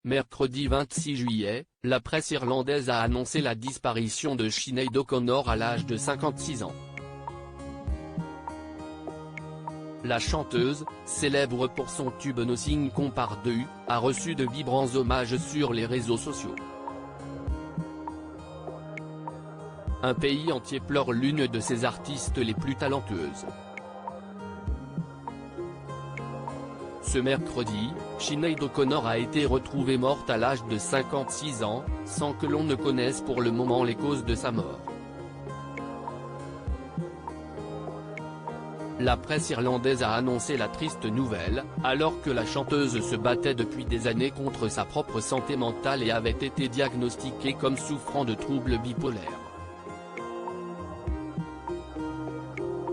Mercredi 26 juillet, la presse irlandaise a annoncé la disparition de Sinéad O'Connor à l'âge de 56 ans. La chanteuse, célèbre pour son tube Nothing Compares to You, a reçu de vibrants hommages sur les réseaux sociaux. Un pays entier pleure l'une de ses artistes les plus talentueuses. Ce mercredi, Sinéad O'Connor a été retrouvée morte à l'âge de 56 ans, sans que l'on ne connaisse pour le moment les causes de sa mort. La presse irlandaise a annoncé la triste nouvelle, alors que la chanteuse se battait depuis des années contre sa propre santé mentale et avait été diagnostiquée comme souffrant de troubles bipolaires.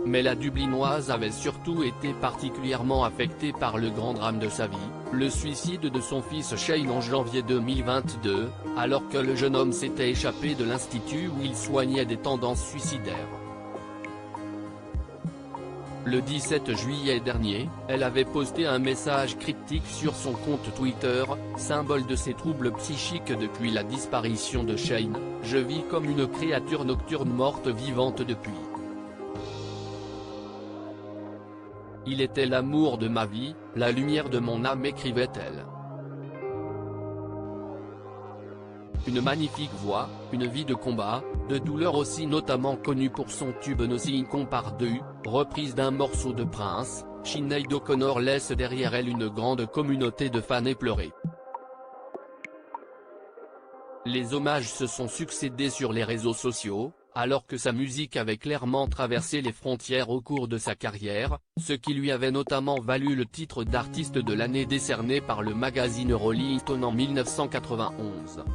Mais la Dublinoise avait surtout été particulièrement affectée par le grand drame de sa vie, le suicide de son fils Shane en janvier 2022, alors que le jeune homme s'était échappé de l'institut où il soignait des tendances suicidaires. Le 17 juillet dernier, elle avait posté un message cryptique sur son compte Twitter, symbole de ses troubles psychiques depuis la disparition de Shane. « Je vis comme une créature nocturne morte vivante depuis. Il était l'amour de ma vie, la lumière de mon âme », écrivait-elle. Une magnifique voix, une vie de combat, de douleur aussi, notamment connue pour son tube Nothing Compares to You, reprise d'un morceau de Prince. Sinéad O'Connor laisse derrière elle une grande communauté de fans éplorés. Les hommages se sont succédés sur les réseaux sociaux, alors que sa musique avait clairement traversé les frontières au cours de sa carrière, ce qui lui avait notamment valu le titre d'artiste de l'année décerné par le magazine Rolling Stone en 1991.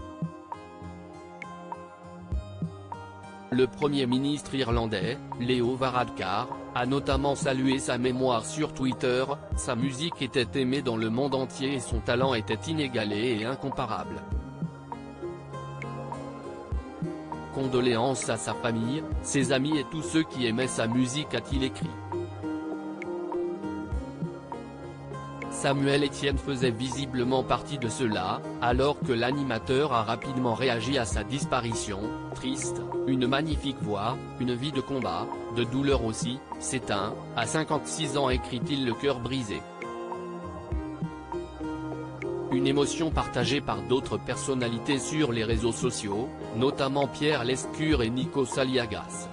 Le Premier ministre irlandais, Leo Varadkar, a notamment salué sa mémoire sur Twitter. Sa musique était aimée dans le monde entier et son talent était inégalé et incomparable. Condoléances à sa famille, ses amis et tous ceux qui aimaient sa musique, a-t-il écrit. Samuel Etienne faisait visiblement partie de cela, alors que l'animateur a rapidement réagi à sa disparition. « Triste, une magnifique voix, une vie de combat, de douleur aussi, s'éteint, à 56 ans », écrit-il le cœur brisé. Une émotion partagée par d'autres personnalités sur les réseaux sociaux, notamment Pierre Lescure et Nikos Aliagas.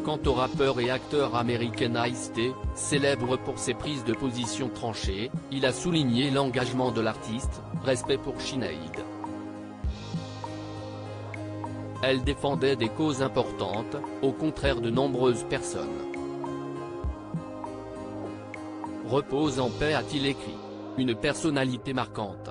Quant au rappeur et acteur américain Ice-T, célèbre pour ses prises de position tranchées, il a souligné l'engagement de l'artiste, respect pour Sinéad. Elle défendait des causes importantes, au contraire de nombreuses personnes. Repose en paix, a-t-il écrit. Une personnalité marquante.